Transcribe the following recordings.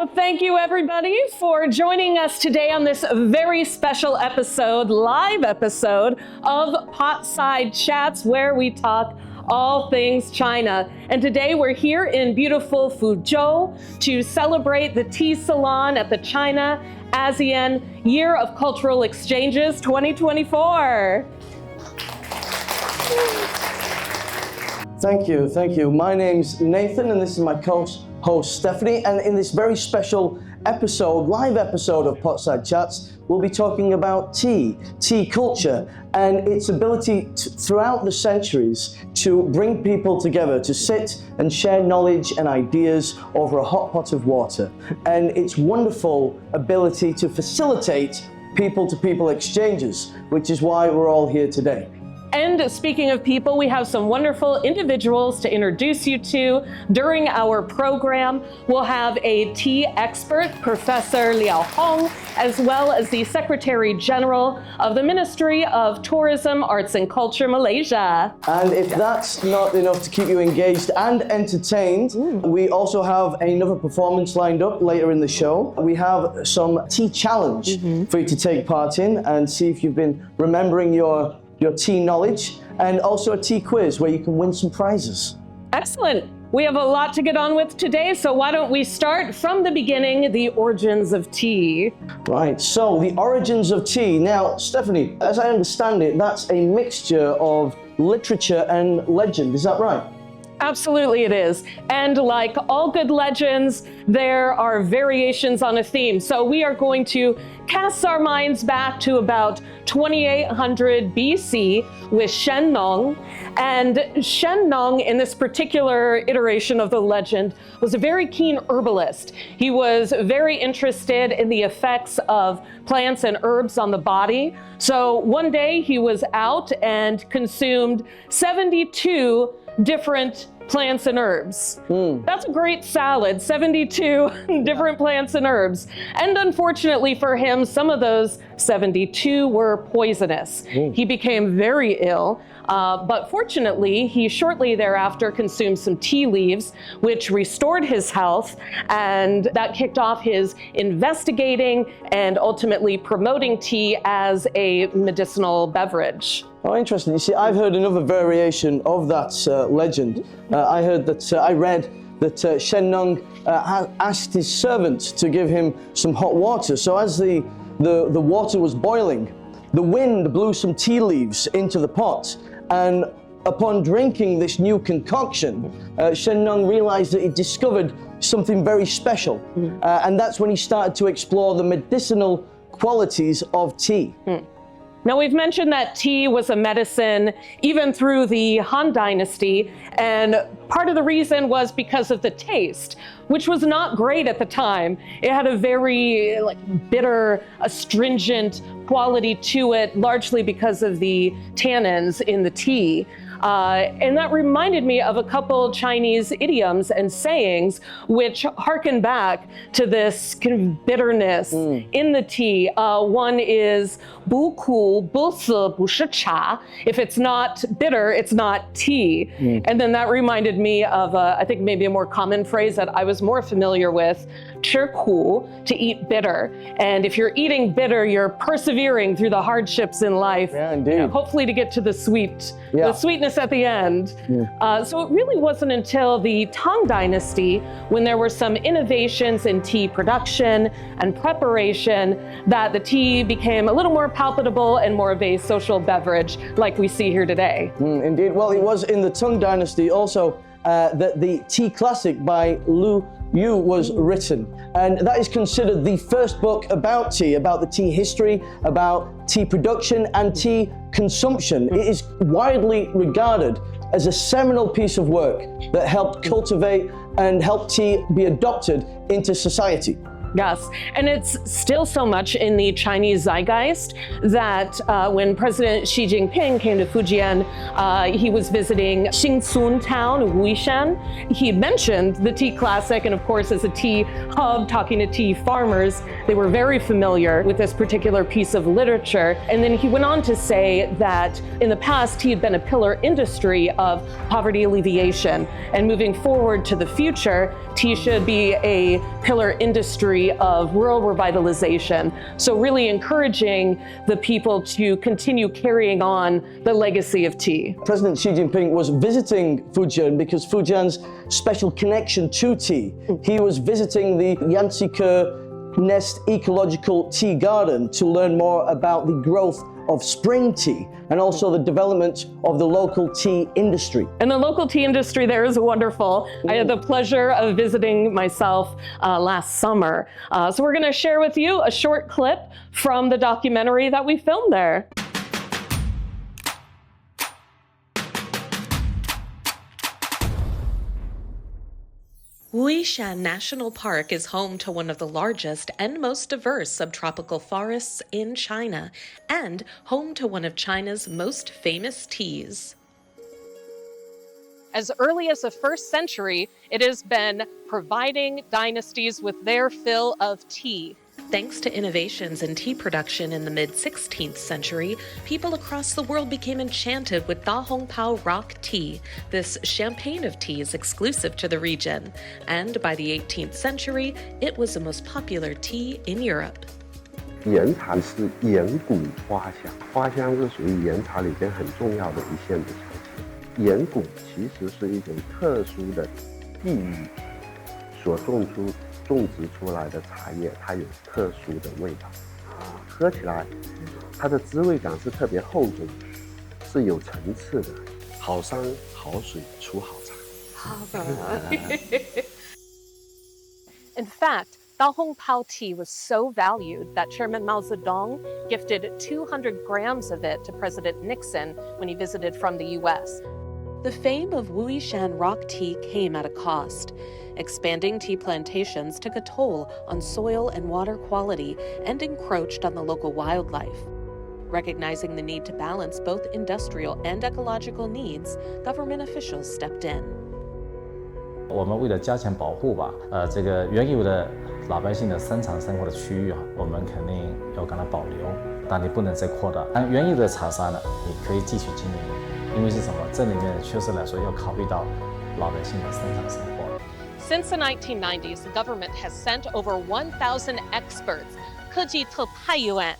Well, thank you everybody for joining us today on this very special episode, live episode of Potside Chats, where we talk all things China. And today we're here in beautiful Fuzhou to celebrate the tea salon at the China ASEAN Year of Cultural Exchanges 2024. Thank you. My name's Nathan and this is my co-host Stephanie, and in this very special episode, live episode of Potside Chats, we'll be talking about tea culture, and its ability throughout the centuries to bring people together, to sit and share knowledge and ideas over a hot pot of water, and its wonderful ability to facilitate people-to-people exchanges, which is why we're all here today. And speaking of people, we have some wonderful individuals to introduce you to during our program. We'll have a tea expert, Professor Liao Hong, as well as the Secretary General of the Ministry of Tourism, Arts and Culture, Malaysia. And if that's not enough to keep you engaged and entertained, we also have another performance lined up later in the show. We have some tea challenge for you to take part in and see if you've been remembering your tea knowledge, and also a tea quiz where you can win some prizes. Excellent. We have a lot to get on with today, so why don't we start from the beginning, the origins of tea. Right, so the origins of tea. Now, Stephanie, as I understand it, that's a mixture of literature and legend, is that right? Absolutely it is. And like all good legends, there are variations on a theme. So we are going to cast our minds back to about 2800 BC with Shen Nong. And Shen Nong, in this particular iteration of the legend, was a very keen herbalist. He was very interested in the effects of plants and herbs on the body. So one day he was out and consumed 72 different plants and herbs. That's a great salad, 72 different plants and herbs. And unfortunately for him, some of those 72 were poisonous. He became very ill, but fortunately, he shortly thereafter consumed some tea leaves, which restored his health, and that kicked off his investigating and ultimately promoting tea as a medicinal beverage. Oh, interesting. You see, I've heard another variation of that legend. I read that Shen Nong asked his servant to give him some hot water. So as the water was boiling, the wind blew some tea leaves into the pot. And upon drinking this new concoction, Shen Nong realized that he discovered something very special. And that's when he started to explore the medicinal qualities of tea. Now, we've mentioned that tea was a medicine even through the Han Dynasty, and part of the reason was because of the taste, which was not great at the time. It had a very bitter, astringent quality to it, largely because of the tannins in the tea. And that reminded me of a couple Chinese idioms and sayings which harken back to this kind of bitterness in the tea. One is 不苦不涩不是茶. If it's not bitter, it's not tea. And then that reminded me of, I think maybe a more common phrase that I was more familiar with, 吃苦, to eat bitter. And if you're eating bitter, you're persevering through the hardships in life. Yeah, indeed. Hopefully to get to the sweetness at the end. So it really wasn't until the Tang Dynasty, when there were some innovations in tea production and preparation, that the tea became a little more palatable and more of a social beverage like we see here today. Indeed. Well, it was in the Tang Dynasty also that the tea classic by Lu Yu was written, and that is considered the first book about tea, about the tea history, about tea production and tea consumption. It is widely regarded as a seminal piece of work that helped cultivate and help tea be adopted into society. Yes, and it's still so much in the Chinese zeitgeist that when President Xi Jinping came to Fujian, he was visiting Xingsun town, Wuishan. He mentioned the tea classic, and of course, as a tea hub, talking to tea farmers, they were very familiar with this particular piece of literature. And then he went on to say that in the past, tea had been a pillar industry of poverty alleviation. And moving forward to the future, tea should be a pillar industry of rural revitalization. So really encouraging the people to continue carrying on the legacy of tea. President Xi Jinping was visiting Fujian because Fujian's special connection to tea. He was visiting the Yangtze Nest Ecological Tea Garden to learn more about the growth of spring tea and also the development of the local tea industry. And the local tea industry there is wonderful. I had the pleasure of visiting myself last summer. So we're going to share with you a short clip from the documentary that we filmed there. Wuishan National Park is home to one of the largest and most diverse subtropical forests in China, and home to one of China's most famous teas. As early as the 1st century, it has been providing dynasties with their fill of tea. Thanks to innovations in tea production in the mid-16th century, people across the world became enchanted with Da Hong Pao rock tea, this champagne of teas exclusive to the region. And by the 18th century, it was the most popular tea in Europe. 岩茶是岩谷花香，花香是属于岩茶里边很重要的一线的香气。岩谷其实是一种特殊的地域所种植出来的茶叶，它有特殊的味道，喝起来它的滋味感是特别厚重的，是有层次的。好山好水出好茶。In fact, Da Hong Pao tea was so valued that Chairman Mao Zedong gifted 200 grams of it to President Nixon when he visited from the US. The fame of Wuishan rock tea came at a cost. Expanding tea plantations took a toll on soil and water quality and encroached on the local wildlife. Recognizing the need to balance both industrial and ecological needs, government officials stepped in. 我们为了加强保护吧，这个原有的老百姓的生产生活的区域我们肯定要给它保留，但你不能再扩大。按原有的茶山呢，你可以继续经营，因为是什么？这里面确实来说要考虑到老百姓的生产生活。 Since the 1990s, the government has sent over 1,000 experts, 科技特派员,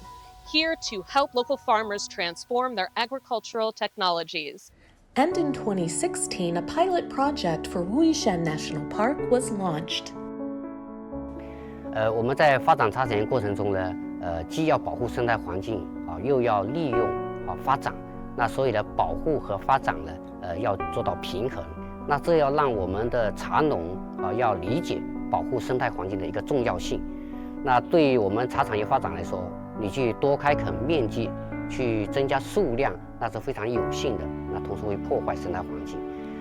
here to help local farmers transform their agricultural technologies. And in 2016, a pilot project for Wuishan National Park was launched. 我们在发展茶产业过程中呢，既要保护生态环境又要利用发展，那所以呢，保护和发展呢，要做到平衡。那这要让我们的茶农要理解保护生态环境的一个重要性。那对于我们茶产业发展来说，你去多开垦面积，去增加数量，那是非常有限的。那同时会破坏生态环境。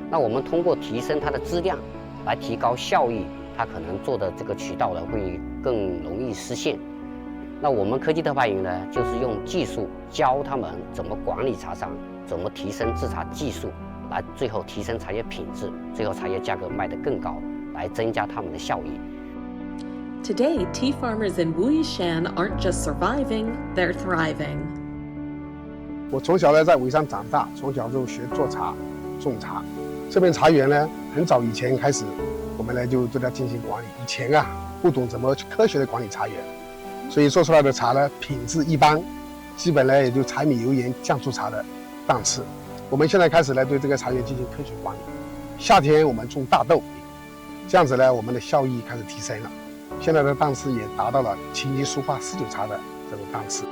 那我们通过提升它的质量，来提高效益，它可能做的这个渠道呢会更容易实现。那我们科技特派员呢，就是用技术教他们怎么管理茶商，怎么提升制茶技术。 来最后提升茶叶品质，最后茶叶价格卖得更高，来增加他们的效益。 Today, tea farmers in Wuishan aren't just surviving, they're thriving. 我从小呢在武夷山长大，从小就学做茶、种茶。这片茶园呢，很早以前开始，我们呢就对它进行管理。以前不懂怎么科学的管理茶园，所以做出来的茶呢品质一般，基本呢也就柴米油盐酱醋茶的档次。 我们现在开始呢，对这个茶园进行科学管理。夏天我们种大豆，这样子呢，我们的效益开始提升了。现在的档次也达到了琴棋书画诗酒茶的这种档次。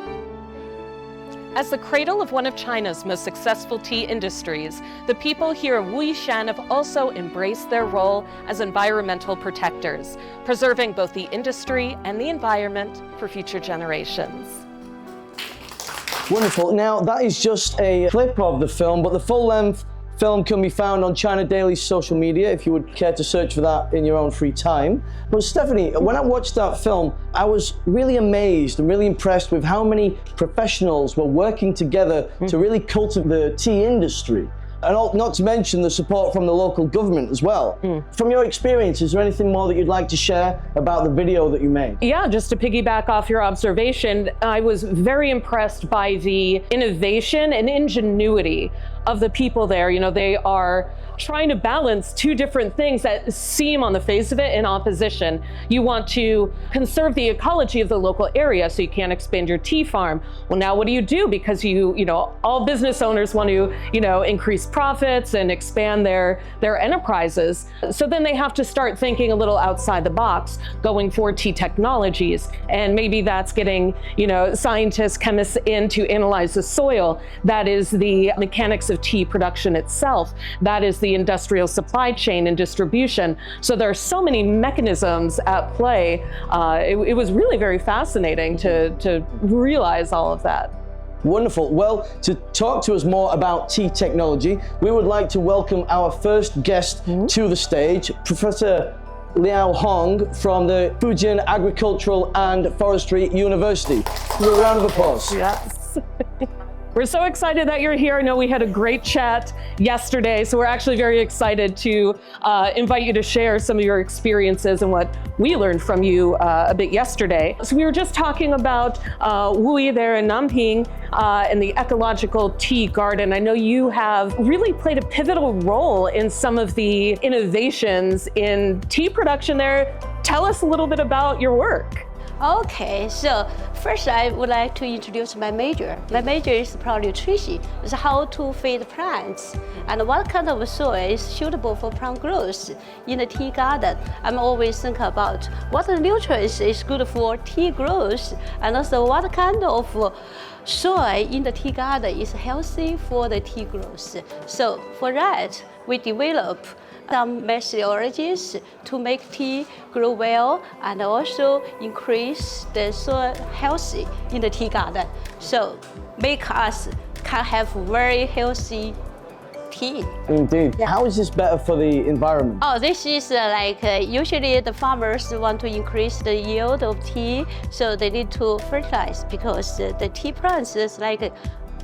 As the cradle of one of China's most successful tea industries, the people here in Wuishan have also embraced their role as environmental protectors, preserving both the industry and the environment for future generations. Wonderful. Now, that is just a clip of the film, but the full-length film can be found on China Daily's social media if you would care to search for that in your own free time. But Stephanie, when I watched that film, I was really amazed and really impressed with how many professionals were working together to really cultivate the tea industry. And not to mention the support from the local government as well. From your experience, is there anything more that you'd like to share about the video that you made? Yeah, just to piggyback off your observation, I was very impressed by the innovation and ingenuity of the people there. You know, they are trying to balance two different things that seem on the face of it in opposition. You want to conserve the ecology of the local area, so you can't expand your tea farm. Well, now what do you do? Because you know, all business owners want to, you know, increase profits and expand their enterprises. So then they have to start thinking a little outside the box, going for tea technologies. And maybe that's getting, you know, scientists, chemists in to analyze the soil. That is the mechanics of tea production itself. That is the industrial supply chain and distribution. So there are so many mechanisms at play. It was really very fascinating to realize all of that. Wonderful. Well, to talk to us more about tea technology, we would like to welcome our first guest to the stage, Professor Liao Hong from the Fujian Agricultural and Forestry University. A round of applause. Yes. We're so excited that you're here. I know we had a great chat yesterday, so we're actually very excited to invite you to share some of your experiences and what we learned from you a bit yesterday. So we were just talking about Wui there in Nanping and the ecological tea garden. I know you have really played a pivotal role in some of the innovations in tea production there. Tell us a little bit about your work. Okay, so first I would like to introduce my major. My major is plant nutrition. It's how to feed plants and what kind of soil is suitable for plant growth in the tea garden. I'm always thinking about what nutrients is good for tea growth and also what kind of soil in the tea garden is healthy for the tea growth. So for that, we develop some methodologies to make tea grow well and also increase the soil healthy in the tea garden. So make us can have very healthy tea. Indeed. Yeah. How is this better for the environment? Oh, this is usually the farmers want to increase the yield of tea, so they need to fertilize because the tea plants is like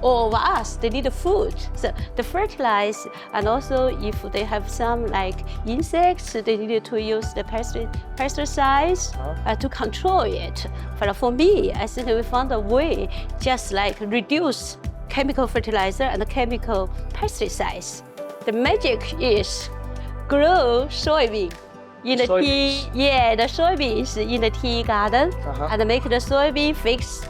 all of us, they need food. So they fertilize, and also if they have some like insects, they need to use the pesticides to control it. But for me, I think we found a way just like reduce chemical fertilizer and chemical pesticides. The magic is grow soybean in the tea. Yeah, the soybeans in the tea garden and make the soybean fix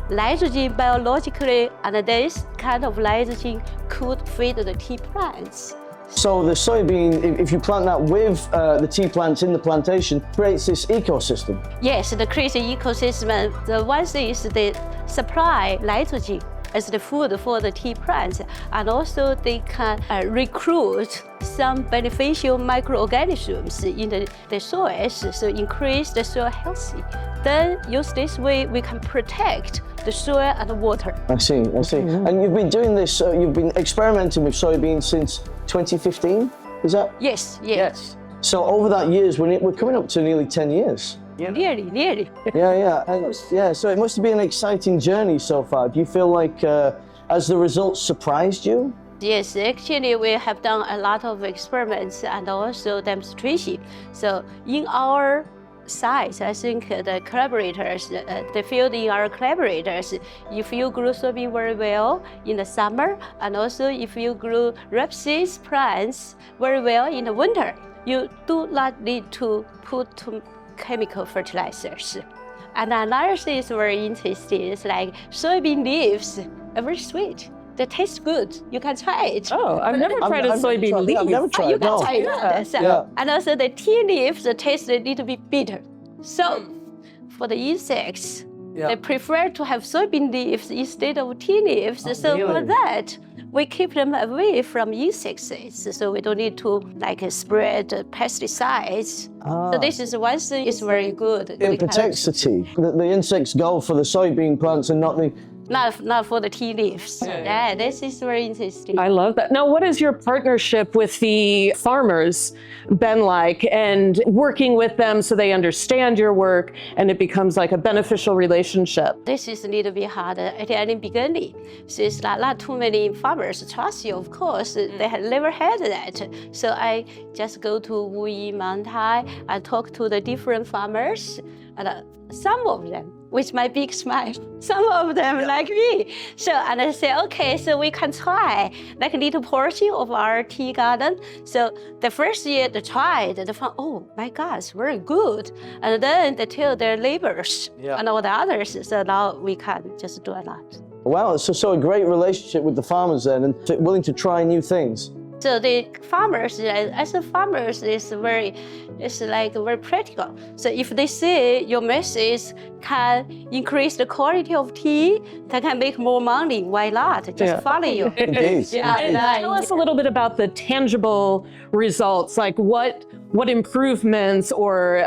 nitrogen biologically, and this kind of nitrogen could feed the tea plants. So the soybean, if you plant that with the tea plants in the plantation, creates this ecosystem. Yes, the crazy ecosystem. The one thing is they supply nitrogen as the food for the tea plants, and also they can recruit some beneficial microorganisms in the soils, so increase the soil healthy. Then use this way we can protect the soil and the water. I see. And you've been doing this, you've been experimenting with soybeans since 2015, is that? Yes. So over that years, we're coming up to nearly 10 years. Nearly. Yeah, so it must have been an exciting journey so far. Do you feel like, has the results surprised you? Yes, actually we have done a lot of experiments and also demonstration. So in our site, I think the collaborators, the field in our collaborators, if you grow soybean very well in the summer, and also if you grow rapeseed plants very well in the winter, you do not need to put chemical fertilizers. And another thing is very interesting, is like soybean leaves are very sweet. They taste good. You can try it. Oh, I've never tried a soybean leaf. I've never tried You it. can No. try it. Yeah. So, and also the tea leaves, the taste a little bit bitter. So for the insects, they prefer to have soybean leaves instead of tea leaves. So for that, we keep them away from insects. So we don't need to spread pesticides. So this is one thing is very good. It protects the tea. The insects go for the soybean plants and not not for the tea leaves. Yeah, this is very interesting. I love that. Now, what has your partnership with the farmers been like, and working with them so they understand your work and it becomes like a beneficial relationship? This is a little bit harder at the beginning. So it's not too many farmers trust you, of course. They have never had that. So I just go to Wuyi, Mantai, and talk to the different farmers. And some of them, with my big smile, some of them like me. So, and I say, okay, so we can try like a little portion of our tea garden. So the first year they tried, they found, oh my God, it's very good. And then they tell their neighbors and all the others. So now we can just do a lot. Wow, so a great relationship with the farmers then, and willing to try new things. So the farmers, as a farmers, it's very practical. So if they see your message can increase the quality of tea, they can make more money. Why not? Just follow you. Indeed. Tell us a little bit about the tangible results, like what improvements or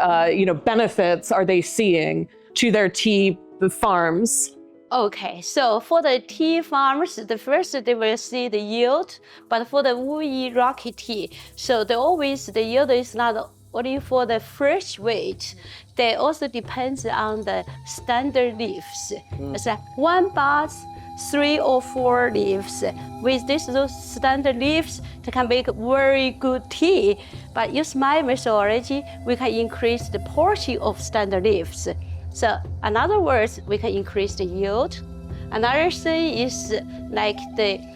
benefits are they seeing to their tea farms? Okay, so for the tea farmers, the first they will see the yield, but for the Wuyi Rocky tea, so the yield is not only for the fresh weight, they also depends on the standard leaves. It's like one box, 3 or 4 leaves. With those standard leaves, they can make very good tea. But use my methodology, we can increase the portion of standard leaves. So in other words, we can increase the yield. Another thing is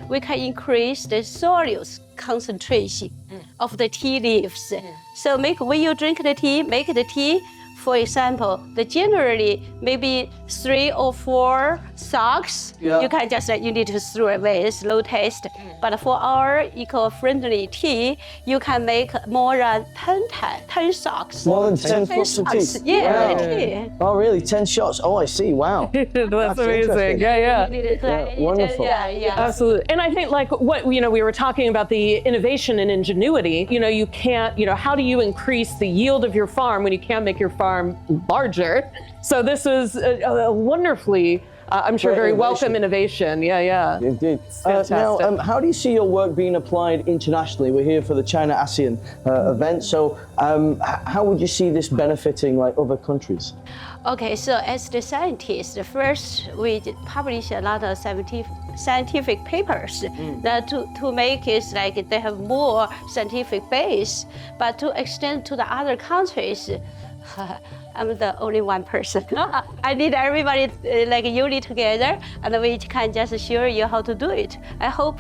we can increase the soils concentration of the tea leaves. So when you drink the tea, make the tea, for example, generally maybe 3 or 4 socks, you can just you need to throw away, it's low taste. But for our eco-friendly tea, you can make more than 10 socks. More than 10 cups of tea? Yeah, wow. tea. Oh really, 10 shots? Oh, I see, wow. That's amazing, yeah. Wonderful. Yeah. Absolutely. And I think like what, we were talking about the innovation and ingenuity, you can't, how do you increase the yield of your farm when you can't make your farm larger? So this is a wonderfully, I'm sure, very welcome innovation. Yeah. Indeed. Fantastic. Now, how do you see your work being applied internationally? We're here for the China-ASEAN event. So how would you see this benefiting like other countries? Okay, so as the scientists, first we publish a lot of scientific papers that to make it like they have more scientific base, but to extend to the other countries, I'm the only one person. I need everybody like unit together, and we can just show you how to do it. I hope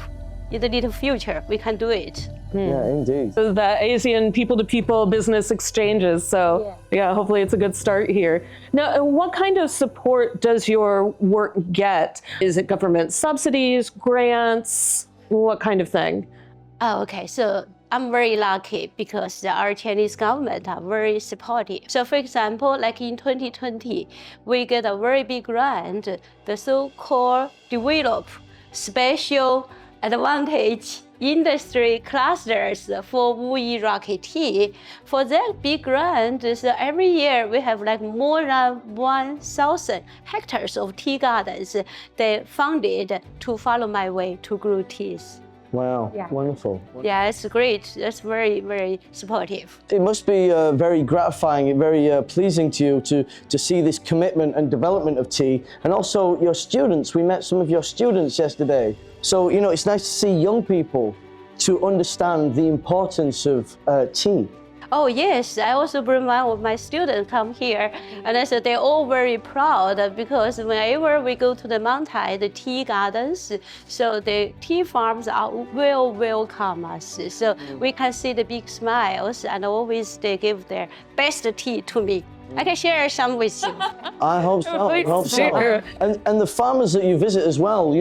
in the near future we can do it. Yeah, indeed. So the ASEAN people-to-people business exchanges. So yeah, hopefully it's a good start here. Now, what kind of support does your work get? Is it government subsidies, grants? What kind of thing? Oh, okay. So I'm very lucky because our Chinese government are very supportive. So for example, like in 2020, we get a very big grant, the so-called develop special advantage industry clusters for Wuyi Rocky tea. For that big grant, so every year we have like more than 1,000 hectares of tea gardens they funded to follow my way to grow teas. Wow, wonderful. Yeah, it's great. That's very, very supportive. It must be very gratifying and very pleasing to you to see this commitment and development of tea, and also your students. We met some of your students yesterday. So, it's nice to see young people to understand the importance of tea. Oh yes, I also bring one of my students come here, and I said they're all very proud because whenever we go to the Mantai, the tea gardens, so the tea farms are welcome us. So we can see the big smiles, and always they give their best tea to me. I can share some with you. I hope so. And the farmers that you visit as well,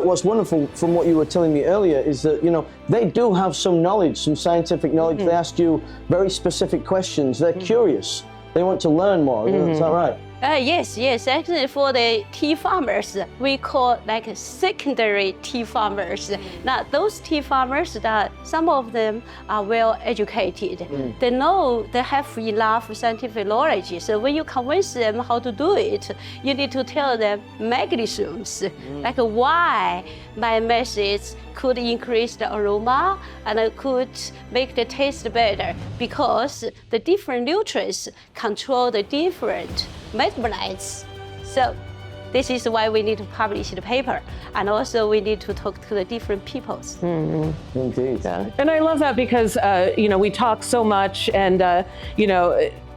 what's wonderful from what you were telling me earlier is that, they do have some knowledge, some scientific knowledge. They ask you very specific questions. They're curious. They want to learn more. Is that right? Yes. Actually, for the tea farmers, we call like secondary tea farmers. Now, those tea farmers, that some of them are well educated. They know they have enough scientific knowledge. So when you convince them how to do it, you need to tell them mechanisms, like why my methods could increase the aroma and it could make the taste better, because the different nutrients control the different metabolites. So this is why we need to publish the paper, and also we need to talk to the different peoples. Indeed. And I love that because, we talk so much and,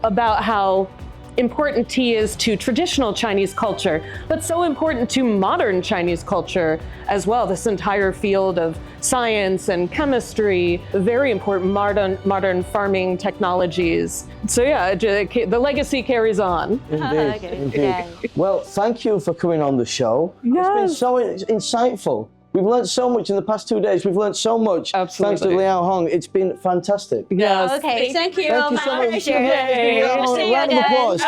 about how important tea is to traditional Chinese culture, but so important to modern Chinese culture as well. This entire field of science and chemistry, very important modern farming technologies. So yeah, the legacy carries on. Indeed. Yeah. Well, thank you for coming on the show. Yes. It's been so insightful. We've learned so much in the past 2 days. We've learned so much thanks to Liao Hong. It's been fantastic. Yes. Okay, thank you. Thank you so much. Pleasure. Yay. See you Round of again. applause.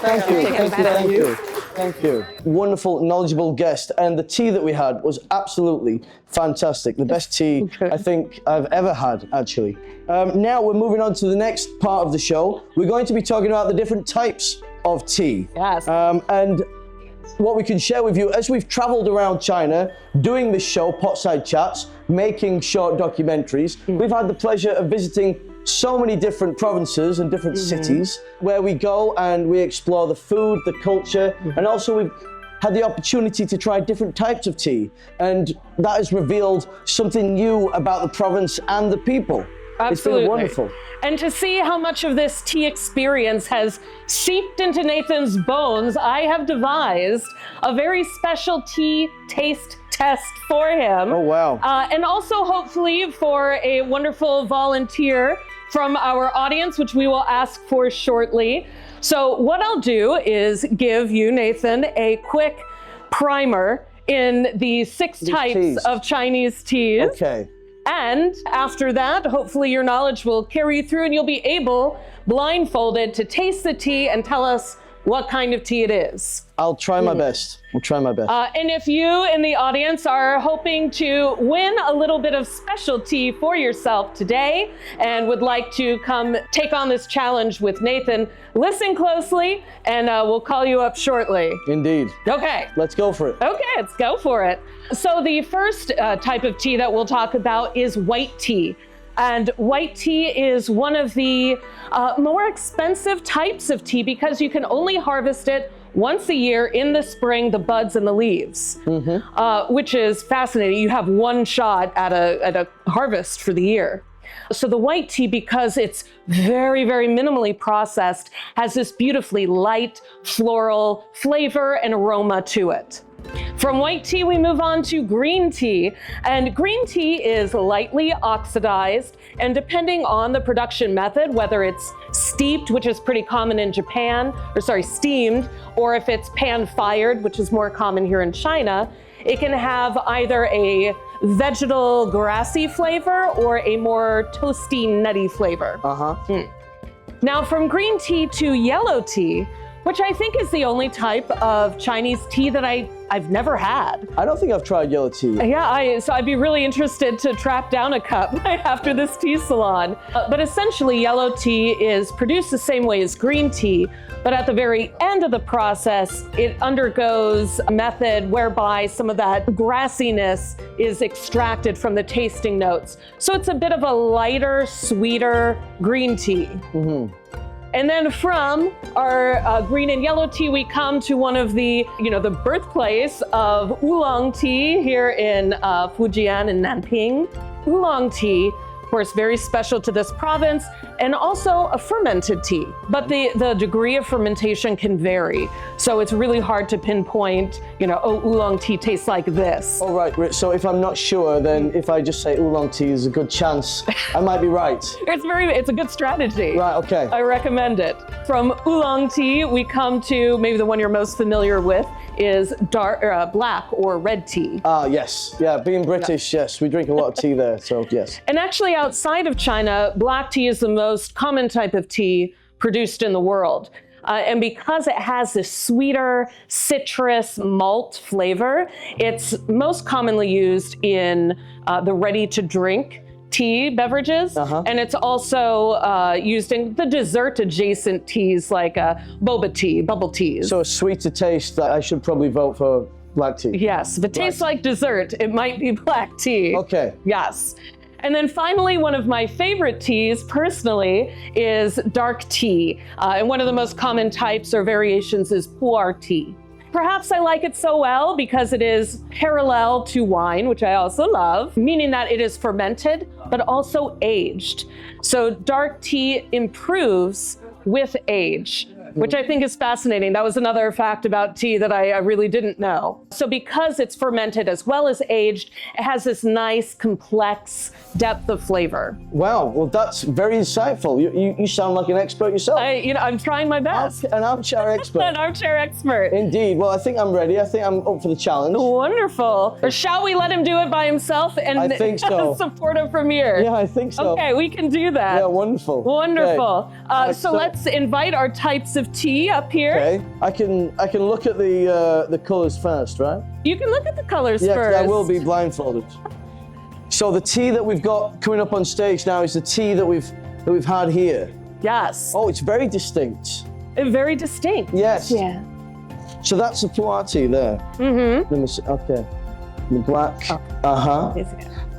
Absolutely. Thank you. Wonderful, knowledgeable guest. And the tea that we had was absolutely fantastic. The best tea I think I've ever had, actually. Now we're moving on to the next part of the show. We're going to be talking about the different types of tea. Yes. And what we can share with you as we've traveled around China doing this show, Potside Chats, making short documentaries. We've had the pleasure of visiting so many different provinces and different cities where we go and we explore the food, the culture, and also we've had the opportunity to try different types of tea. And that has revealed something new about the province and the people. Absolutely. It's been wonderful. And to see how much of this tea experience has seeped into Nathan's bones, I have devised a very special tea taste test for him. Oh, wow. And also hopefully for a wonderful volunteer from our audience, which we will ask for shortly. So what I'll do is give you, Nathan, a quick primer in the six types teas. of Chinese teas. Okay. And after that, hopefully your knowledge will carry you through and you'll be able, blindfolded, to taste the tea and tell us what kind of tea it is. I'll try my best. I'll try my best. And if you in the audience are hoping to win a little bit of special tea for yourself today and would like to come take on this challenge with Nathan, listen closely and we'll call you up shortly. Indeed. Okay. Let's go for it. Okay, let's go for it. So the first type of tea that we'll talk about is white tea. And white tea is one of the more expensive types of tea because you can only harvest it once a year in the spring, the buds and the leaves, which is fascinating. You have one shot at a harvest for the year. So the white tea, because it's very, very minimally processed, has this beautifully light floral flavor and aroma to it. From white tea, we move on to green tea. And green tea is lightly oxidized, and depending on the production method, whether it's steeped, which is pretty common in Japan, steamed, or if it's pan-fired, which is more common here in China, it can have either a vegetal grassy flavor or a more toasty, nutty flavor. Now from green tea to yellow tea, which I think is the only type of Chinese tea that I've never had. I don't think I've tried yellow tea. Yeah, so I'd be really interested to track down a cup after this tea salon. But essentially, yellow tea is produced the same way as green tea, but at the very end of the process, it undergoes a method whereby some of that grassiness is extracted from the tasting notes. So it's a bit of a lighter, sweeter green tea. And then from our green and yellow tea, we come to one of the, the birthplace of oolong tea here in Fujian and Nanping. Oolong tea, of course, very special to this province, and also a fermented tea. But the degree of fermentation can vary. So it's really hard to pinpoint, oolong tea tastes like this. All right, so if I'm not sure, then if I just say oolong tea, there's a good chance I might be right. It's a good strategy. Right, okay. I recommend it. From oolong tea, we come to maybe the one you're most familiar with is black or red tea. Yes. Yeah, being British, yes, we drink a lot of tea there, so yes. And actually outside of China, black tea is the most common type of tea produced in the world. And because it has this sweeter citrus malt flavor, it's most commonly used in the ready-to-drink tea beverages, and it's also used in the dessert-adjacent teas like boba tea, bubble teas. So a sweeter taste, that I should probably vote for black tea. Yes, if it tastes like dessert, it might be black tea. Okay. Yes. And then finally, one of my favorite teas, personally, is dark tea. And one of the most common types or variations is pu'er tea. Perhaps I like it so well because it is parallel to wine, which I also love, meaning that it is fermented, but also aged. So dark tea improves with age, which I think is fascinating. That was another fact about tea that I really didn't know. So because it's fermented as well as aged, it has this nice, complex depth of flavor. Wow, well that's very insightful. You sound like an expert yourself. I'm trying my best. An armchair expert. An armchair expert. Indeed. Well, I think I'm ready. I think I'm up for the challenge. Wonderful. Or shall we let him do it by himself and I think so. support him from here? Yeah, I think so. Okay, we can do that. Yeah, wonderful. Wonderful. Okay. So let's invite our types of tea up here. Okay, I can look at the colors first, right? You can look at the colors Yeah, first. I will be blindfolded. So the tea that we've got coming up on stage now is the tea that we've had here. Yes. Oh, it's very distinct. Very distinct. Yes. Yeah. So that's the pu'er tea there. Mm-hmm. Okay. The black. Oh.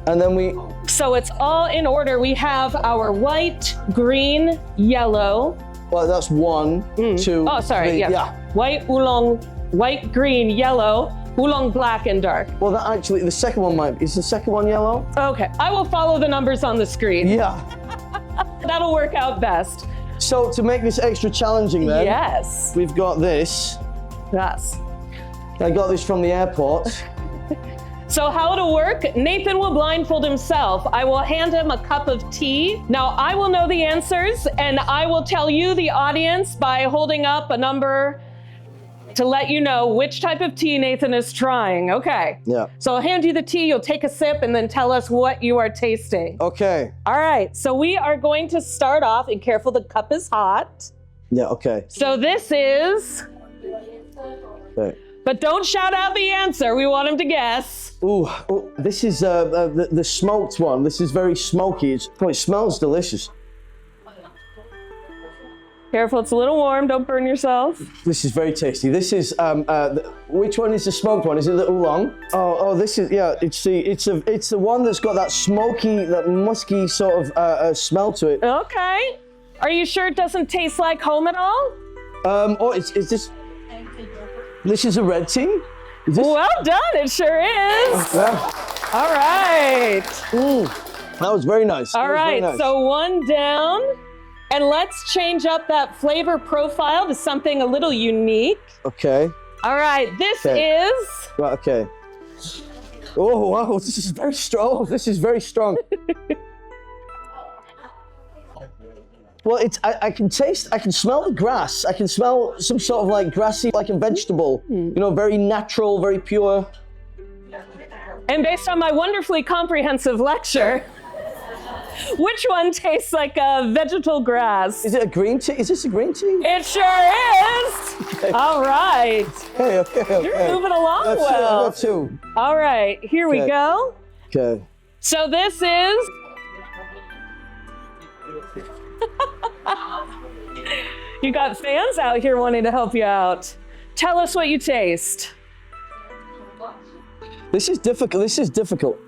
And then we. So it's all in order. We have our white, green, yellow. Well, that's 1, 2. Oh, sorry. 3. Yeah. White, oolong, white, green, yellow, oolong, black, and dark. Well, that actually, the second one might be. Is the second one yellow? Okay. I will follow the numbers on the screen. Yeah. That'll work out best. So to make this extra challenging then. Yes. We've got this. Yes. I got this from the airport. So how it'll work, Nathan will blindfold himself. I will hand him a cup of tea. Now I will know the answers and I will tell you, the audience, by holding up a number to let you know which type of tea Nathan is trying. Okay. Yeah. So I'll hand you the tea, you'll take a sip and then tell us what you are tasting. Okay. All right, so we are going to start off, and careful, the cup is hot. Yeah, okay. So this is, Okay. but don't shout out the answer. We want him to guess. Ooh, this is the smoked one. This is very smoky. It smells delicious. Careful, it's a little warm. Don't burn yourself. This is very tasty. This is which one is the smoked one? Is it the oolong? Oh, this is, yeah. It's the one that's got that smoky, that musky sort of smell to it. Okay. Are you sure it doesn't taste like home at all? Is this? This is a red tea. Is this? Well done. It sure is. Yeah. All right. That was very nice. All right. Nice. So one down. And let's change up that flavor profile to something a little unique. Okay. All right, this is... Right, okay. Oh, wow, this is very strong. Oh, this is very strong. Well, I can smell the grass. I can smell some sort of like grassy, like a vegetable. You know, very natural, very pure. And based on my wonderfully comprehensive lecture, which one tastes like a vegetal grass? Is it a green tea? Is this a green tea? It sure is. Okay. All right. Okay. You're moving along well. I got 2. All right, here we go. Okay. So this is... You got fans out here wanting to help you out. Tell us what you taste. This is difficult. This is difficult.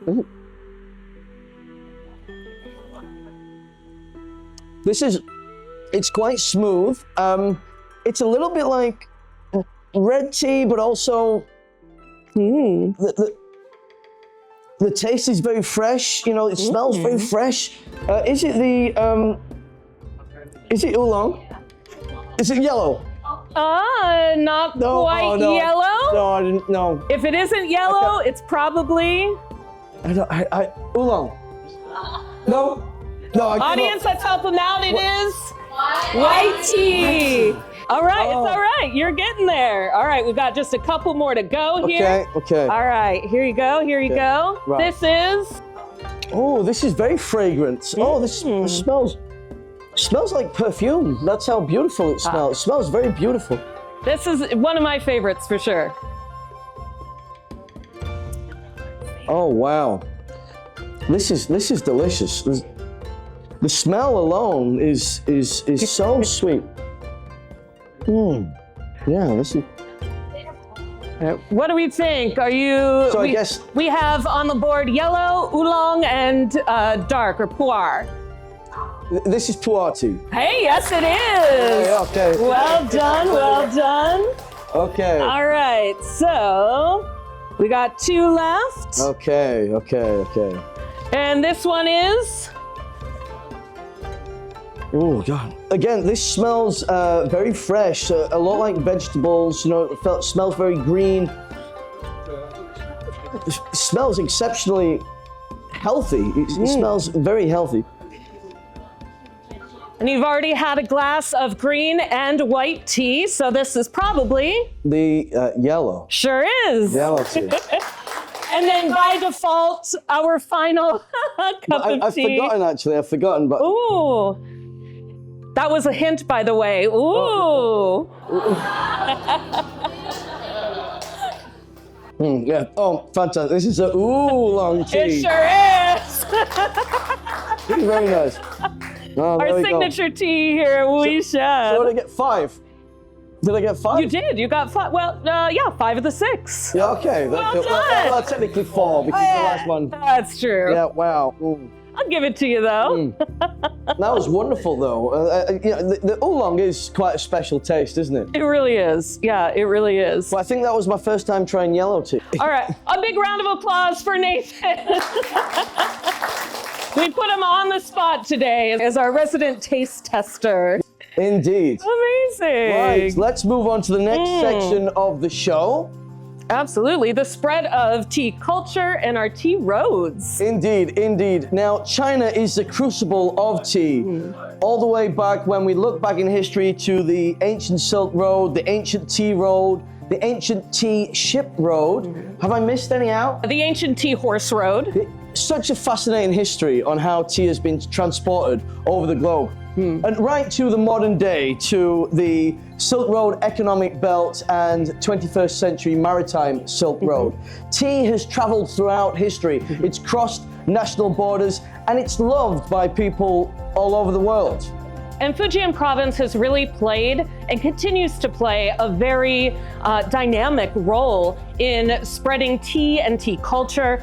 It's quite smooth. It's a little bit like red tea, but also the taste is very fresh. You know, it smells very fresh. Is it oolong? Is it yellow? Not quite yellow. No, I didn't. No. If it isn't yellow, it's probably... Oolong. No. No, audience, let's help them out. It is white tea. All right, it's all right. You're getting there. All right, we've got just a couple more to go here. Okay. All right, here you go. Right. This is... Oh, this is very fragrant. Oh, this smells... Smells like perfume. That's how beautiful it smells. It smells very beautiful. This is one of my favorites for sure. Oh wow, this is delicious. The smell alone is so sweet. Yeah, this is. What do we think? Are you? So I guess we have on the board yellow, oolong, and dark or pu'er. this is pu'er tea. Hey, yes it is. Okay. Well done, well done. Okay. All right, so we got 2 left. Okay. And this one is? Oh God! Again, this smells very fresh. A lot like vegetables. You know, it smells very green. It smells exceptionally healthy. It smells very healthy. And you've already had a glass of green and white tea, so this is probably? The yellow. Sure is. Yellow tea. And then by default, our final cup of tea. I've forgotten, but. Ooh. That was a hint, by the way. Ooh. Yeah. Oh, fantastic. This is a oolong tea. It sure is. It's very nice. Oh, Our signature tea here at Wu Shan. So did I get 5? Did I get 5? You did. You got 5. Well, yeah, 5 of the 6. Yeah, okay. Well done. Well, technically 4 because the last one. That's true. Yeah, wow. Ooh. I'll give it to you, though. That was wonderful, though. You know, the oolong is quite a special taste, isn't it? It really is. Yeah, it really is. Well, I think that was my first time trying yellow tea. All right, a big round of applause for Nathan. We put him on the spot today as our resident taste tester. Indeed. Amazing. Right, let's move on to the next section of the show. Absolutely, the spread of tea culture and our tea roads. Indeed. Now, China is the crucible of tea. All the way back when we look back in history to the ancient Silk Road, the ancient tea road, the ancient tea ship road. Have I missed any out? The ancient tea horse road. Such a fascinating history on how tea has been transported over the globe. And right to the modern day, to the Silk Road economic belt and 21st century maritime Silk Road. Tea has traveled throughout history. It's crossed national borders and it's loved by people all over the world. And Fujian province has really played and continues to play a very dynamic role in spreading tea and tea culture,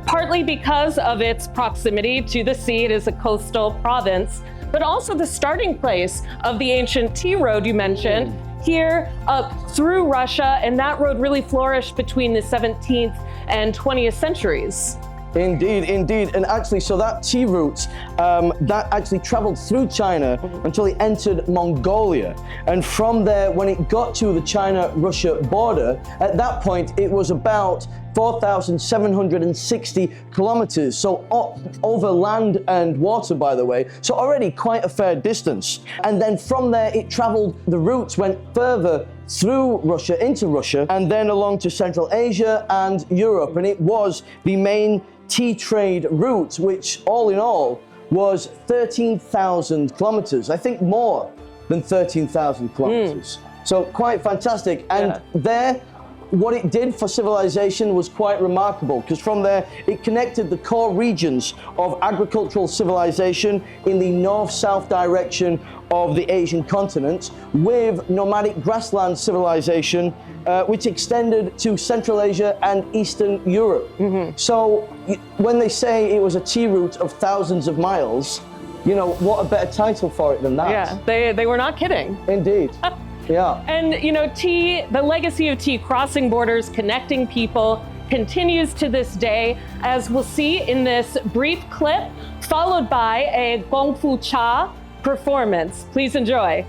partly because of its proximity to the sea. It is a coastal province, but also the starting place of the ancient tea road you mentioned, here up through Russia, and that road really flourished between the 17th and 20th centuries. Indeed. And actually, so that tea route, that actually traveled through China until it entered Mongolia. And from there, when it got to the China-Russia border, at that point, it was about 4,760 kilometers. So over land and water, by the way. So already quite a fair distance. And then from there, it traveled, the routes went further through Russia, into Russia, and then along to Central Asia and Europe. And it was the main tea trade route, which all in all was 13,000 kilometers. I think more than 13,000 kilometers. So quite fantastic. And there, what it did for civilization was quite remarkable, because from there it connected the core regions of agricultural civilization in the north-south direction of the Asian continent with nomadic grassland civilization, which extended to Central Asia and Eastern Europe. So when they say it was a tea route of thousands of miles, you know, what a better title for it than that? Yeah, they were not kidding. Indeed. Yeah. And you know, tea, the legacy of tea crossing borders, connecting people, continues to this day, as we'll see in this brief clip, followed by a Gong Fu Cha performance. Please enjoy.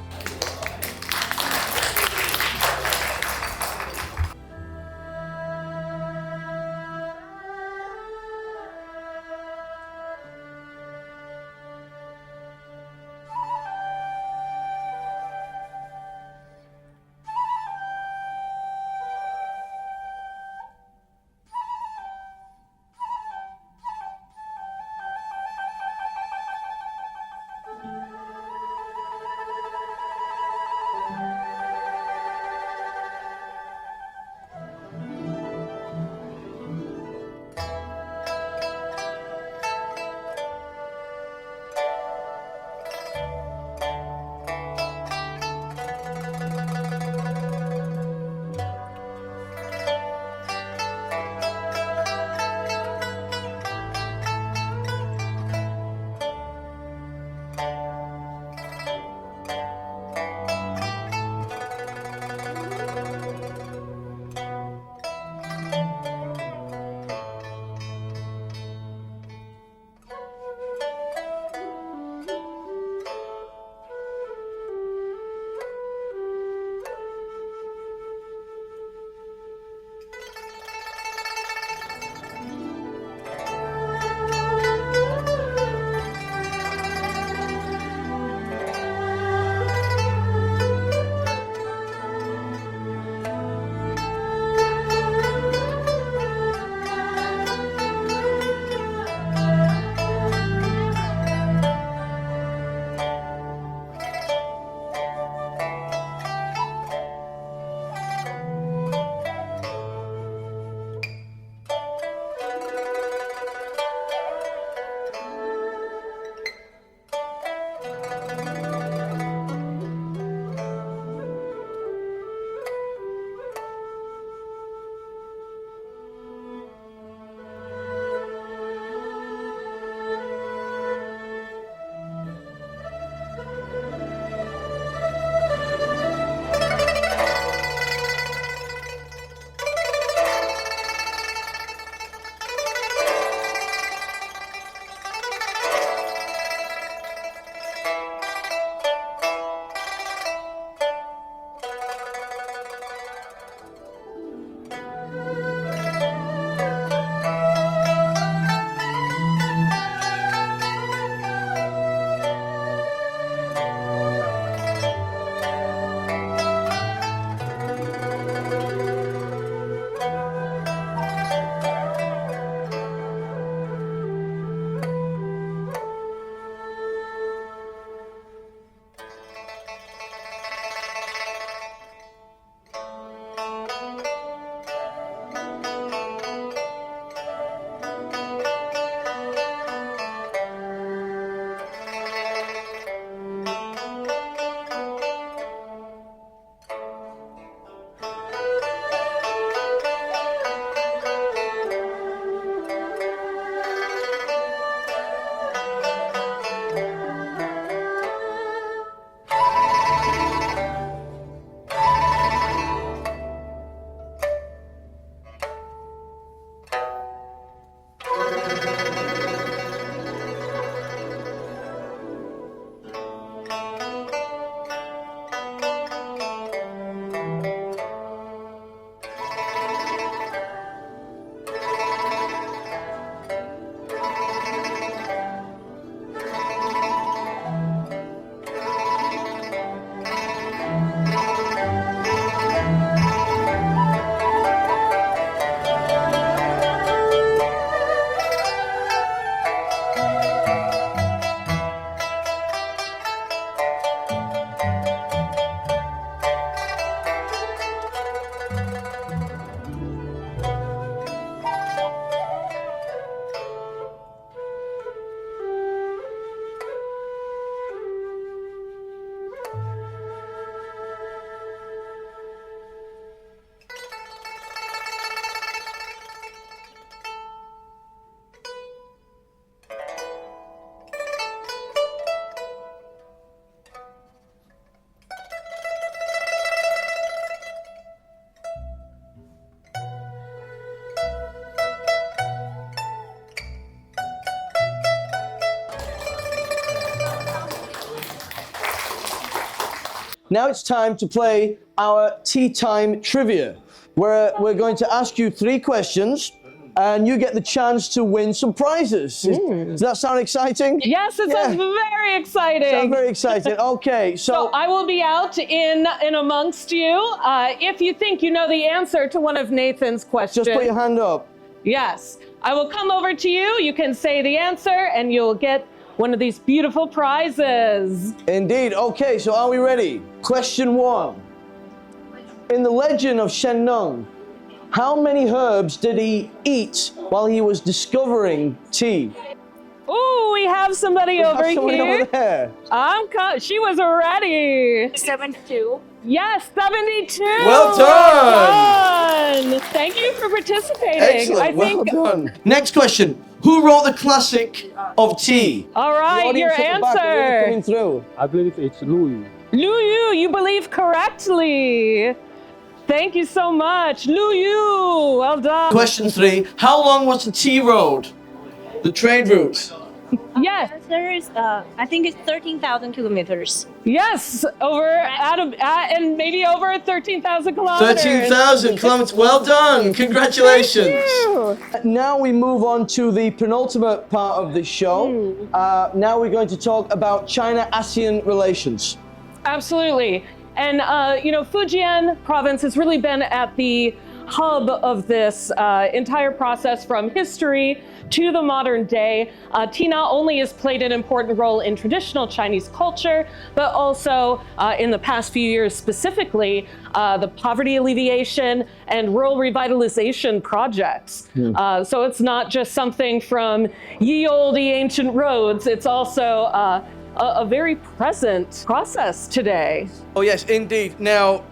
Now it's time to play our tea time trivia, where we're going to ask you 3 questions, and you get the chance to win some prizes. Does that sound exciting? Yes, it sounds very exciting. Sounds very exciting. Okay, So I will be out in amongst you. If you think you know the answer to one of Nathan's questions, just put your hand up. yes, I will come over to you. You can say the answer, and you'll get one of these beautiful prizes. Indeed. Okay, so are we ready? Question 1. In the legend of Shen Nung, how many herbs did he eat while he was discovering tea? Ooh, we have somebody over Somebody here. over there. She was ready. 72. Yes, 72. Well done. Thank you for participating. Excellent. Well done. Next question. Who wrote the classic of tea? All right, The your audience at the back are really answer. coming through. I believe it's Louis. Lu Yu, you believe correctly. Thank you so much. Lu Yu, well done. Question 3. How long was the tea road? The trade route? Yes, There is, I think it's 13,000 kilometers. yes, and maybe over 13,000 kilometers. 13,000 kilometers. Well done. Congratulations. Thank you. Now we move on to the penultimate part of the show. Now we're going to talk about China-ASEAN relations. Absolutely. And, Fujian province has really been at the hub of this entire process from history to the modern day. Tea not only has played an important role in traditional Chinese culture, but also in the past few years specifically, the poverty alleviation and rural revitalization projects. So it's not just something from ye olde ancient roads, it's also a very present process today. Oh yes, indeed. Now,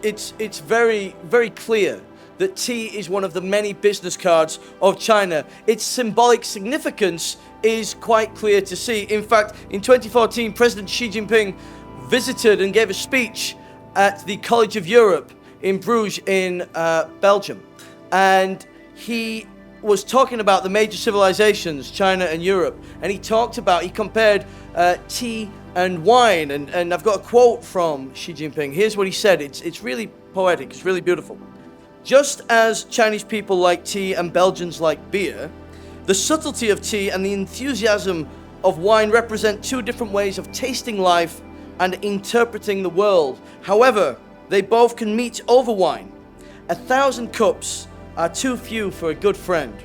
it's very, very clear that tea is one of the many business cards of China. Its symbolic significance is quite clear to see. In fact, in 2014, President Xi Jinping visited and gave a speech at the College of Europe in Bruges in Belgium. And he was talking about the major civilizations, China and Europe. And he compared tea and wine. And I've got a quote from Xi Jinping. Here's what he said. It's really poetic, it's really beautiful. Just as Chinese people like tea and Belgians like beer, the subtlety of tea and the enthusiasm of wine represent 2 different ways of tasting life and interpreting the world. However, they both can meet over wine. 1,000 cups are too few for a good friend,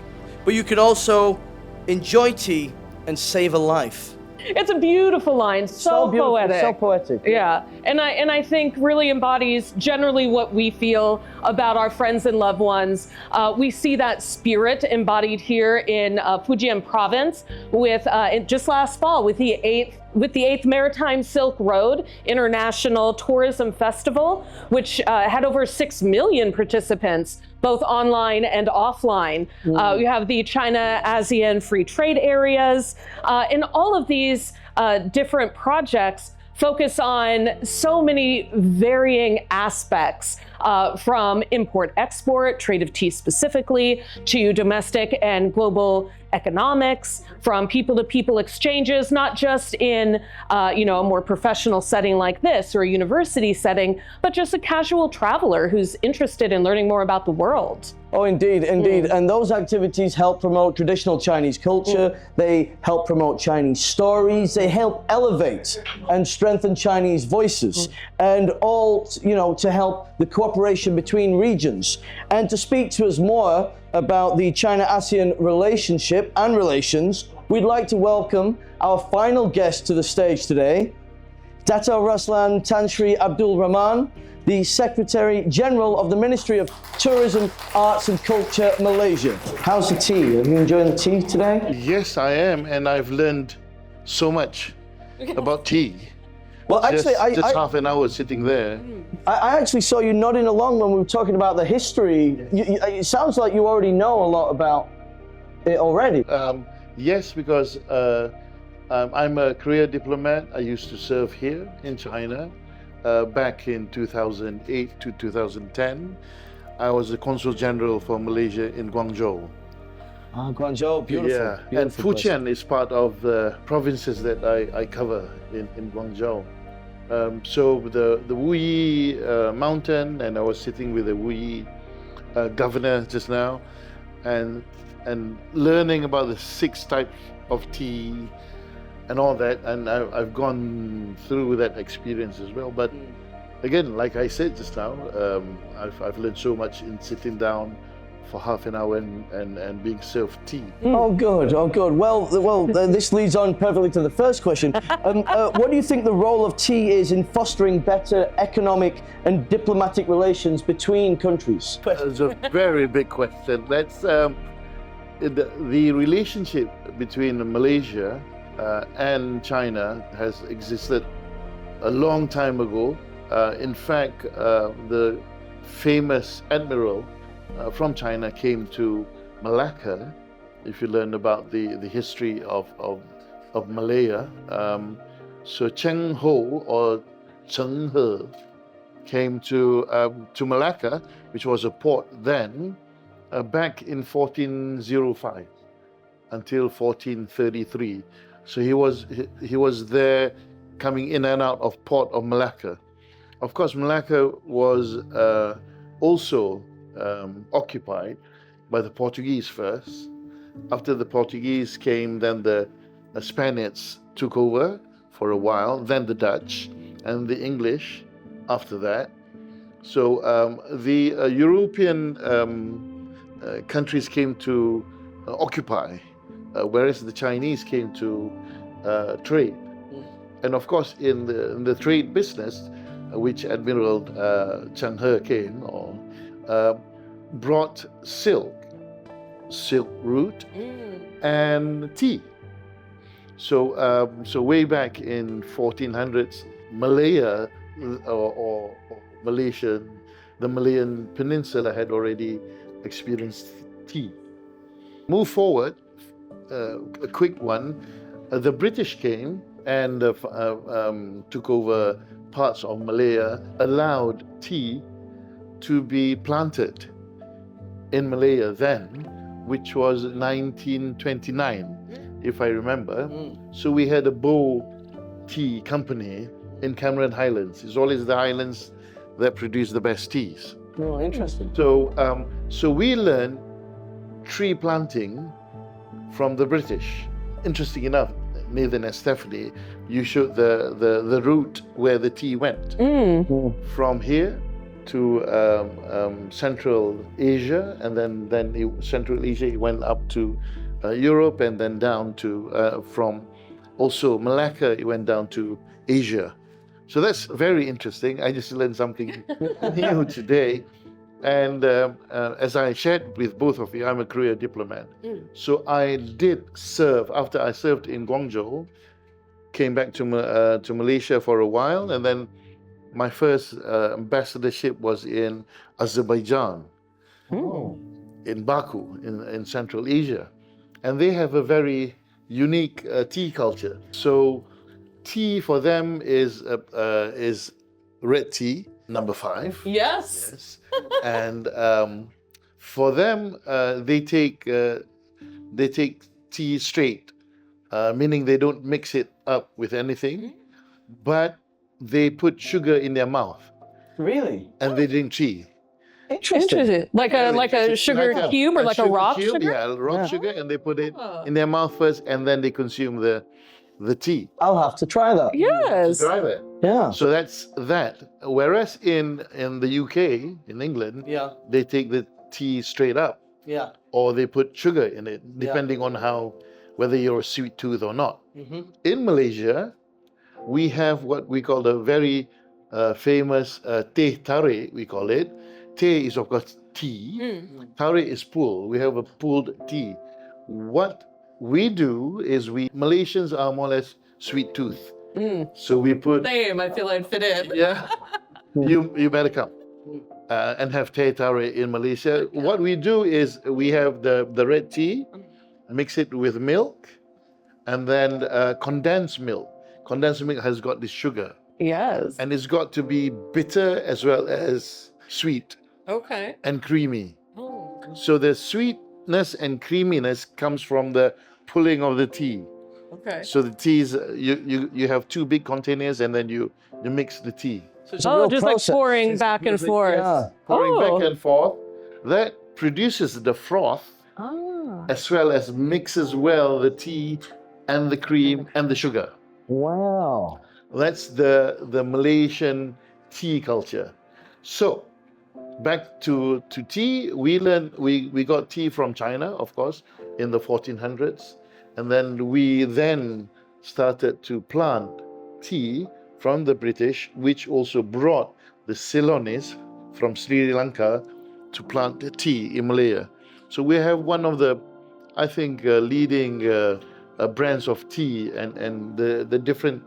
but you can also enjoy tea and savor life. It's a beautiful line, so beautiful, poetic. so poetic. Yeah, and I think really embodies generally what we feel about our friends and loved ones. We see that spirit embodied here in Fujian province with just last fall with the 8th Maritime Silk Road International Tourism Festival, which had over 6 million participants, both online and offline. You have the China-ASEAN free trade areas, and all of these different projects focus on so many varying aspects, from import-export, trade of tea specifically, to domestic and global economics, from people-to-people exchanges, not just in a more professional setting like this or a university setting, but just a casual traveler who's interested in learning more about the world. Oh, indeed, indeed. And those activities help promote traditional Chinese culture. They help promote Chinese stories. They help elevate and strengthen Chinese voices. And all, to help the cooperation between regions. And to speak to us more about the China-ASEAN relationship and relations, we'd like to welcome our final guest to the stage today, Dato' Ruslan Tan Sri Abdul Rahman, the Secretary General of the Ministry of Tourism, Arts and Culture, Malaysia. How's the tea? Are you enjoying the tea today? Yes, I am, and I've learned so much about tea. Well, actually, just half an hour sitting there. I actually saw you nodding along when we were talking about the history. It sounds like you already know a lot about it already. Yes, because I'm a career diplomat. I used to serve here in China back in 2008 to 2010. I was the Consul General for Malaysia in Guangzhou. Guangzhou, beautiful. Yeah, beautiful and Fujian is part of the provinces that I cover in Guangzhou. So the Wuyi mountain, and I was sitting with the Wuyi governor just now, and learning about the 6 types of tea and all that, and I've gone through that experience as well. But again, like I said just now, I've learned so much in sitting down for half an hour and being served tea. Oh, good. Oh, good. Well, this leads on perfectly to the first question. What do you think the role of tea is in fostering better economic and diplomatic relations between countries? It's a very big question. That's the relationship between Malaysia and China has existed a long time ago. In fact, the famous admiral from China came to Malacca. If you learn about the history of Malaya, so Cheng Ho or Cheng He came to Malacca, which was a port then, back in 1405 until 1433. So he was there, coming in and out of port of Malacca. Of course, Malacca was also occupied by the Portuguese first. After the Portuguese came, then the Spaniards took over for a while, then the Dutch and the English after that. So the European countries came to occupy, whereas the Chinese came to trade. And of course, in the trade business, which Admiral Cheng He came, brought silk root, and tea. So way back in 1400s, Malaya or the Malayan Peninsula had already experienced tea. Move forward, a quick one. The British came and took over parts of Malaya, allowed tea to be planted in Malaya then, which was 1929, if I remember. So we had a Bow Tea Company in Cameron Highlands. It's always the highlands that produce the best teas. Oh, interesting. So we learned tree planting from the British. Interesting enough, Nathan and Stephanie, you showed the route where the tea went. From here to Central Asia, and then Central Asia, it went up to Europe, and then down to, from also Malacca, it went down to Asia. So that's very interesting. I just learned something new today. And as I shared with both of you, I'm a career diplomat. So I did serve, after I served in Guangzhou, came back to Malaysia for a while, and then my first ambassadorship was in Azerbaijan, in Baku, in Central Asia. And they have a very unique tea culture. So tea for them is red tea, number 5. Yes. And for them, they take tea straight, meaning they don't mix it up with anything, but they put sugar in their mouth. Really? And they drink tea. Interesting. Like a sugar cube or like a rock cube, sugar? Yeah, rock sugar, and they put it in their mouth first, and then they consume the tea. I'll have to try that. Yes. Try that. Yeah. So that's that. Whereas in the UK, in England, they take the tea straight up. Yeah. Or they put sugar in it, depending on whether you're a sweet tooth or not. In Malaysia, we have what we call the very famous teh tarik, we call it. Teh is, of course, tea. Tarik is pull. We have a pulled tea. What we do is Malaysians are more or less sweet tooth. So we put... Same, I feel I'd fit in. Yeah. You better come and have teh tarik in Malaysia. What we do is we have the red tea, mix it with milk, and then condensed milk. Condensed milk has got the sugar. Yes. And it's got to be bitter as well as sweet. Okay. And creamy. Oh. So the sweetness and creaminess comes from the pulling of the tea. Okay. So the teas, you have two big containers and then you mix the tea. So it's a Oh, real just process. like pouring back and forth. Yeah. Pouring Oh. back and forth, that produces the froth Ah. as well as mixes well the tea and the cream and the sugar. Wow. That's the Malaysian tea culture. So back to tea, we got tea from China, of course, in the 1400s, and then we started to plant tea from the British, which also brought the Ceylonese from Sri Lanka to plant the tea in Malaya. So we have one of the, I think, leading brands of tea and the different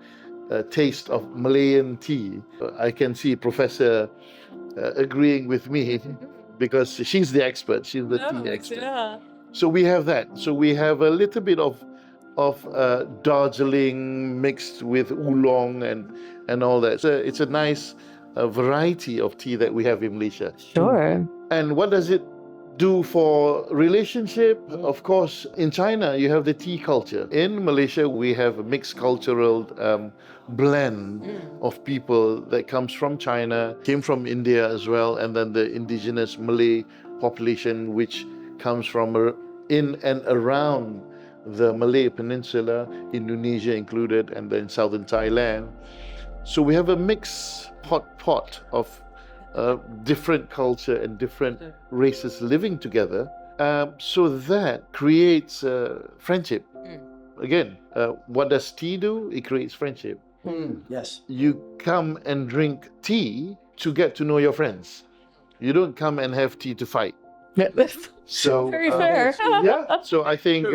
taste of Malayan tea. I can see Professor agreeing with me because she's the expert. She's the tea expert. Yeah. So we have that. So we have a little bit of Darjeeling mixed with oolong and all that. So it's a nice variety of tea that we have in Malaysia. Sure. And what does it do for relationship? Of course, in China, you have the tea culture. In Malaysia, we have a mixed cultural blend of people that comes from China, came from India as well, and then the indigenous Malay population, which comes from in and around the Malay Peninsula, Indonesia included, and then southern Thailand. So we have a mixed hot pot of different culture and different races living together. So that creates friendship. Again, what does tea do? It creates friendship. Yes. You come and drink tea to get to know your friends. You don't come and have tea to fight. So Very fair. yeah. So I think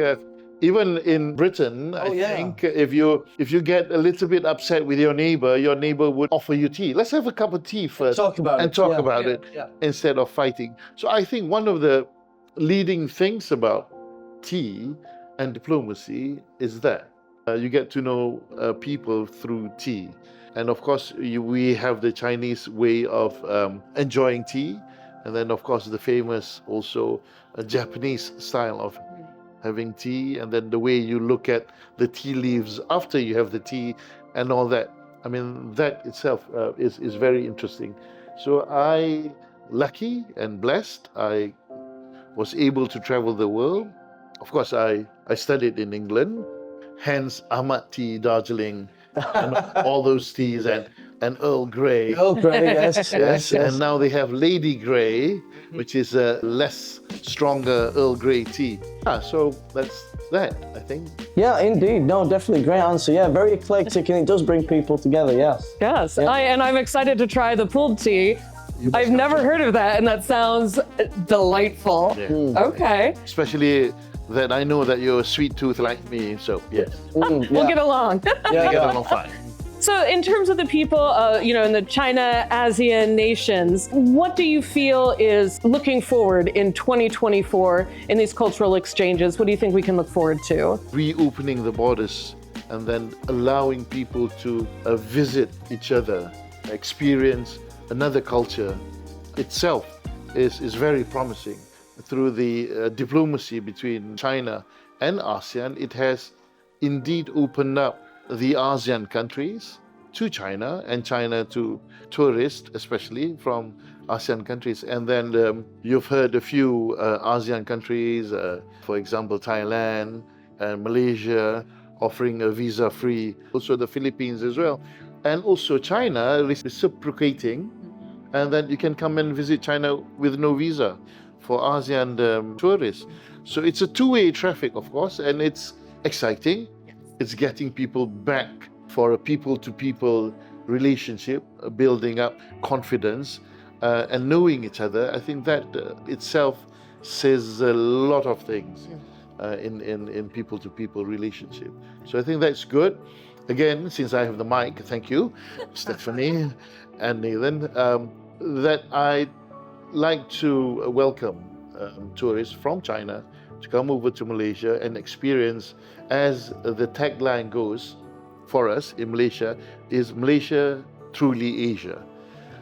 even in Britain, I think if you get a little bit upset with your neighbor would offer you tea. Let's have a cup of tea first. Talk about it. Yeah. Instead of fighting. So I think one of the leading things about tea and diplomacy is that you get to know people through tea. And of course, we have the Chinese way of enjoying tea. And then, of course, the famous also Japanese style of having tea, and then the way you look at the tea leaves after you have the tea and all that. I mean, that itself is very interesting. So lucky and blessed, I was able to travel the world. Of course, I studied in England, hence Ahmad tea, Darjeeling, and all those teas, and Earl Grey. Earl Grey, yes. And now they have Lady Grey, which is a less stronger Earl Grey tea. So that's that, I think. Yeah, indeed. No, definitely. Great answer. Yeah, very eclectic, and it does bring people together, yes. Yes. Yeah. I'm excited to try the pulled tea. I've never heard of that, and that sounds delightful. Yeah. Okay. Especially that I know that you're a sweet tooth like me, so yes. We'll get along. Yeah, get along fine. So in terms of the people, in the China, ASEAN nations, what do you feel is looking forward in 2024 in these cultural exchanges? What do you think we can look forward to? Reopening the borders and then allowing people to visit each other, experience another culture itself is very promising. Through the diplomacy between China and ASEAN, it has indeed opened up the ASEAN countries to China and China to tourists, especially from ASEAN countries. And then you've heard a few ASEAN countries, for example, Thailand and Malaysia, offering a visa-free, also the Philippines as well. And also China reciprocating, and then you can come and visit China with no visa for ASEAN tourists. So it's a two-way traffic, of course, and it's exciting. It's getting people back for a people-to-people relationship, building up confidence and knowing each other. I think that itself says a lot of things in people-to-people relationship. So I think that's good. Again, since I have the mic, thank you, Stephanie and Nathan, that I'd like to welcome tourists from China to come over to Malaysia and experience, as the tagline goes for us in Malaysia, is Malaysia truly Asia.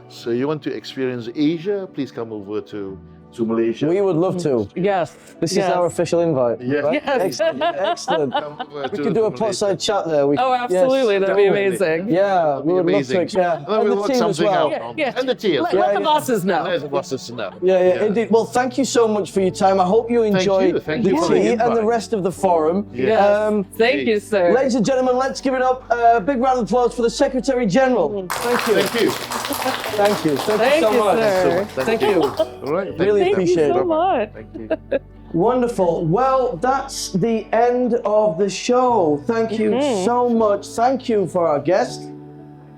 So you want to experience Asia, please come over to to Malaysia. We would love to. Yes. This yes. is our official invite. Yeah. right? Yes. Excellent. Excellent. We could do a pot-side chat there. We, Oh, absolutely. yes, That'd be definitely. amazing. Yeah, we would love Amazing. to. Yeah. And then we'll the work team as something well. out. Yeah, yeah. And the tea. Let, as well. let the yeah. bosses know. Let the bosses know. Yeah, indeed. Well, thank you so much for your time. I hope you enjoy Thank the you for the tea and the invite. rest of the forum. Yes. Thank you, sir. Ladies and gentlemen, let's give it up. A big round of applause for the Secretary General. Thank you. Thank you. Thank you. Thank you so much. sir. Thank you. All right. Really Thank appreciate you so it. much. Thank you. Wonderful. Well, that's the end of the show. Thank you so much. Thank you for our guest.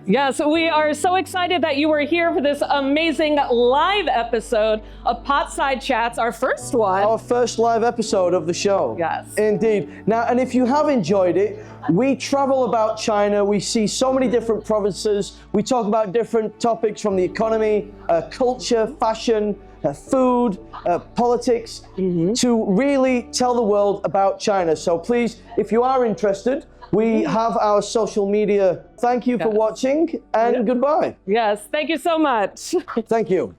Yes, we are so excited that you were here for this amazing live episode of Potside Chats, our first one. Our first live episode of the show. Yes. Indeed. Now, and if you have enjoyed it, we travel about China. We see so many different provinces. We talk about different topics from the economy, culture, fashion, food, politics, to really tell the world about China. So please, if you are interested, we have our social media. Thank you for watching, and goodbye. Yes, thank you so much. Thank you.